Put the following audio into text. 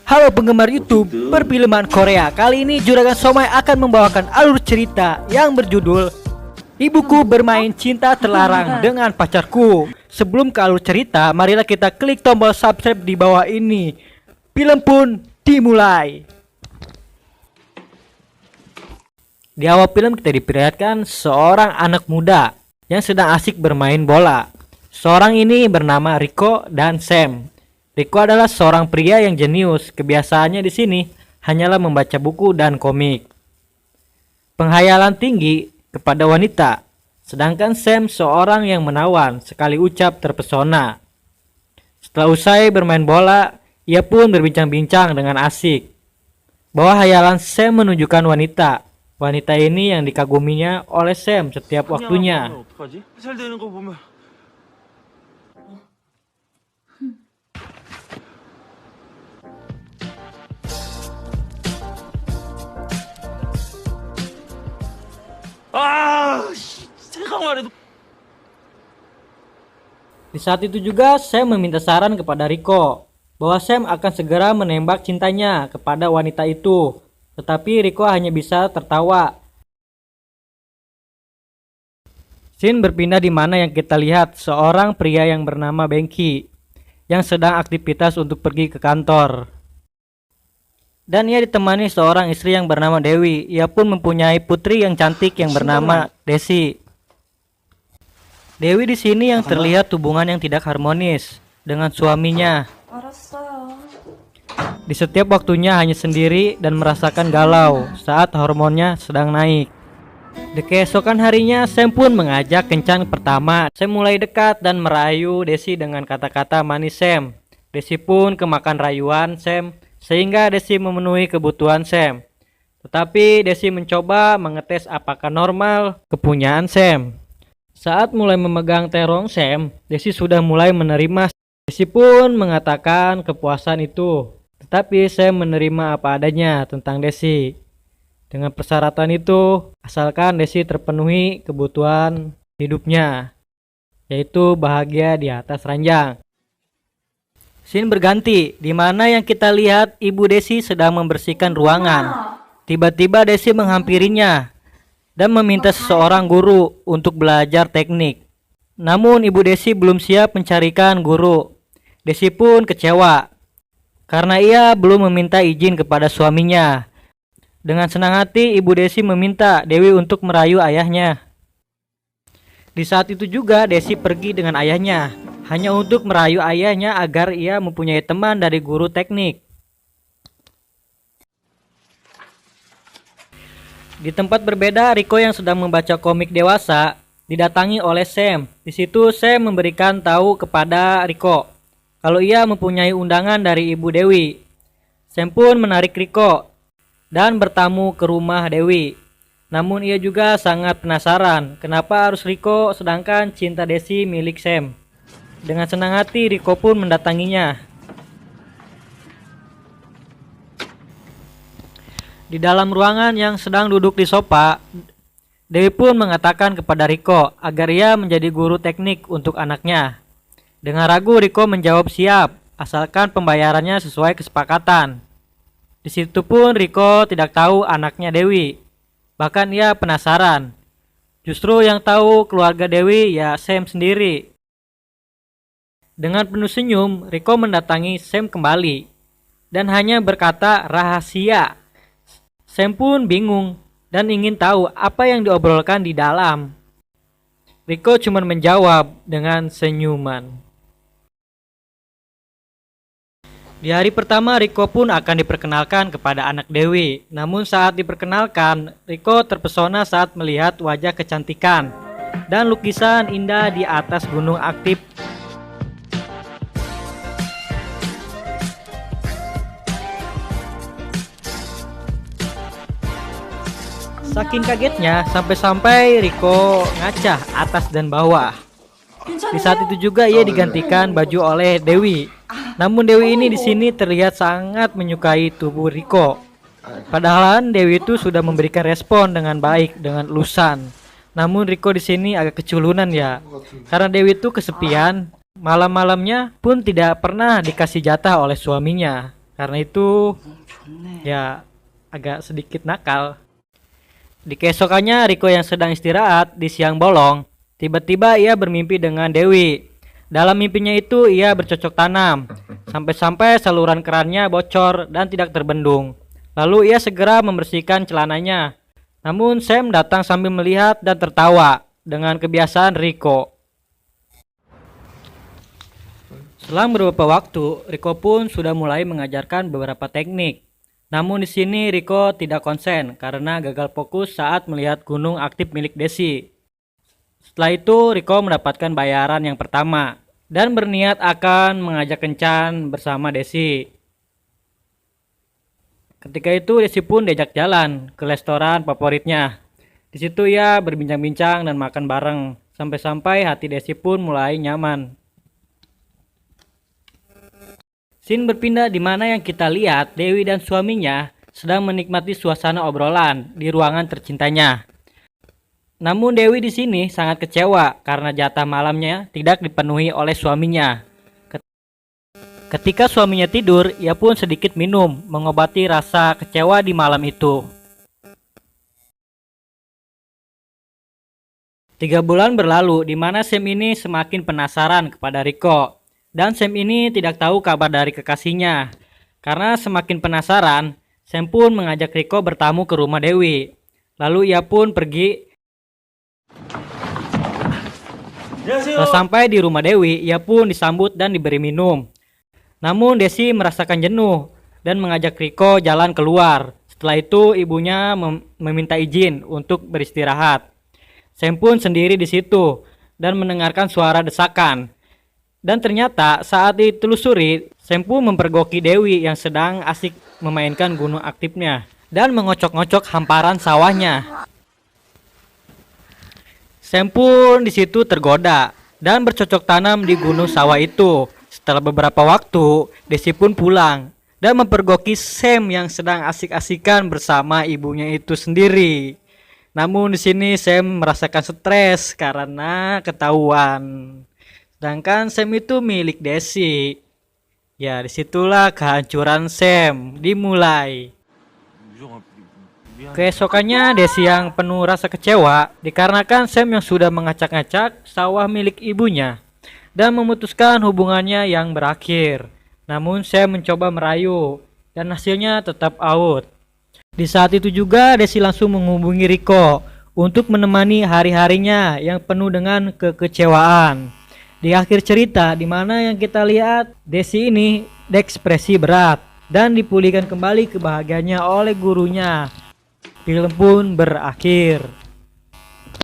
Halo penggemar YouTube perfilman Korea. Kali ini Juragan Somai akan membawakan alur cerita yang berjudul Ibuku Bermain Cinta Terlarang Dengan Pacarku. Sebelum ke alur cerita, marilah kita klik tombol subscribe di bawah ini. Film pun dimulai. Di awal film kita diperlihatkan seorang anak muda yang sedang asik bermain bola. Seorang ini bernama Rico dan Sam. Rico adalah seorang pria yang jenius. Kebiasaannya di sini hanyalah membaca buku dan komik. Penghayalan tinggi kepada wanita. Sedangkan Sam seorang yang menawan, sekali ucap terpesona. Setelah usai bermain bola, ia pun berbincang-bincang dengan asik. Bahwa hayalan Sam menunjukkan wanita. Wanita ini yang dikaguminya oleh Sam setiap waktunya. Di saat itu juga Sam meminta saran kepada Rico bahwa Sam akan segera menembak cintanya kepada wanita itu. Tetapi Rico hanya bisa tertawa. Scene berpindah di mana yang kita lihat seorang pria yang bernama Bengki yang sedang aktivitas untuk pergi ke kantor. Dan ia ditemani seorang istri yang bernama Dewi. Ia pun mempunyai putri yang cantik yang bernama Desi. Dewi di sini yang terlihat hubungan yang tidak harmonis dengan suaminya. Di setiap waktunya hanya sendiri dan merasakan galau saat hormonnya sedang naik. Di keesokan harinya Sam pun mengajak kencan pertama. Sam mulai dekat dan merayu Desi dengan kata-kata manis Sam. Desi pun kemakan rayuan Sam sehingga Desi memenuhi kebutuhan Sam. Tetapi Desi mencoba mengetes apakah normal kepunyaan Sam. Saat mulai memegang terong Sam, Desi sudah mulai menerima. Desi pun mengatakan kepuasan itu. Tetapi Sam menerima apa adanya tentang Desi. Dengan persyaratan itu, asalkan Desi terpenuhi kebutuhan hidupnya, yaitu bahagia di atas ranjang. Scene berganti, di mana yang kita lihat ibu Desi sedang membersihkan ruangan. Tiba-tiba Desi menghampirinya dan meminta seseorang guru untuk belajar teknik. Namun ibu Desi belum siap mencarikan guru. Desi pun kecewa karena ia belum meminta izin kepada suaminya. Dengan senang hati ibu Desi meminta Dewi untuk merayu ayahnya. Di saat itu juga Desi pergi dengan ayahnya, hanya untuk merayu ayahnya agar ia mempunyai teman dari guru teknik. Di tempat berbeda, Rico yang sedang membaca komik dewasa didatangi oleh Sam. Di situ Sam memberikan tahu kepada Rico kalau ia mempunyai undangan dari ibu Dewi. Sam pun menarik Rico dan bertamu ke rumah Dewi. Namun ia juga sangat penasaran kenapa harus Rico sedangkan cinta Desi milik Sam. Dengan senang hati Rico pun mendatanginya. Di dalam ruangan yang sedang duduk di sofa, Dewi pun mengatakan kepada Rico agar ia menjadi guru teknik untuk anaknya. Dengan ragu Rico menjawab siap, asalkan pembayarannya sesuai kesepakatan. Di situ pun Rico tidak tahu anaknya Dewi. Bahkan ia penasaran. Justru yang tahu keluarga Dewi ya Sam sendiri. Dengan penuh senyum, Rico mendatangi Sam kembali dan hanya berkata rahasia. Sam pun bingung dan ingin tahu apa yang diobrolkan di dalam. Rico cuma menjawab dengan senyuman. Di hari pertama Rico pun akan diperkenalkan kepada anak Dewi. Namun saat diperkenalkan, Rico terpesona saat melihat wajah kecantikan dan lukisan indah di atas gunung aktif. Saking kagetnya sampai-sampai Rico ngacah atas dan bawah. Di saat itu juga ia digantikan baju oleh Dewi. Namun Dewi ini di sini terlihat sangat menyukai tubuh Rico. Padahal Dewi itu sudah memberikan respon dengan baik dengan elusan. Namun Rico di sini agak keculunan ya. Karena Dewi itu kesepian, malam-malamnya pun tidak pernah dikasih jatah oleh suaminya. Karena itu ya agak sedikit nakal. Di keesokannya Riko yang sedang istirahat di siang bolong, tiba-tiba ia bermimpi dengan Dewi. Dalam mimpinya itu ia bercocok tanam, sampai-sampai saluran kerannya bocor dan tidak terbendung. Lalu ia segera membersihkan celananya. Namun Sam datang sambil melihat dan tertawa dengan kebiasaan Riko. Selang beberapa waktu, Riko pun sudah mulai mengajarkan beberapa teknik. Namun di sini Riko tidak konsen karena gagal fokus saat melihat gunung aktif milik Desi. Setelah itu Riko mendapatkan bayaran yang pertama dan berniat akan mengajak kencan bersama Desi. Ketika itu Desi pun diajak jalan ke restoran favoritnya. Di situ ia berbincang-bincang dan makan bareng sampai-sampai hati Desi pun mulai nyaman. Scene berpindah di mana yang kita lihat Dewi dan suaminya sedang menikmati suasana obrolan di ruangan tercintanya. Namun Dewi di sini sangat kecewa karena jatah malamnya tidak dipenuhi oleh suaminya. Ketika suaminya tidur, ia pun sedikit minum mengobati rasa kecewa di malam itu. 3 bulan berlalu di mana Sam ini semakin penasaran kepada Riko. Dan Sam ini tidak tahu kabar dari kekasihnya. Karena semakin penasaran, Sam pun mengajak Riko bertamu ke rumah Dewi. Lalu ia pun pergi. Setelah sampai di rumah Dewi, ia pun disambut dan diberi minum. Namun Desi merasakan jenuh dan mengajak Riko jalan keluar. Setelah itu ibunya meminta izin untuk beristirahat. Sam pun sendiri di situ dan mendengarkan suara desakan. Dan ternyata saat ditelusuri, Sam pun mempergoki Dewi yang sedang asik memainkan gunung aktifnya dan mengocok-ngocok hamparan sawahnya. Sam pun di situ tergoda dan bercocok tanam di gunung sawah itu. Setelah beberapa waktu, Desi pun pulang dan mempergoki Sam yang sedang asik-asikan bersama ibunya itu sendiri. Namun di sini Sam merasakan stres karena ketahuan. Sedangkan Sam itu milik Desi. Ya, disitulah kehancuran Sam dimulai. Keesokannya Desi yang penuh rasa kecewa dikarenakan Sam yang sudah mengacak-ngacak sawah milik ibunya dan memutuskan hubungannya yang berakhir. Namun Sam mencoba merayu dan hasilnya tetap out. Di saat itu juga Desi langsung menghubungi Riko untuk menemani hari-harinya yang penuh dengan kekecewaan. Di akhir cerita di mana yang kita lihat Desi ini depresi berat dan dipulihkan kembali kebahagiaannya oleh gurunya. Film pun berakhir.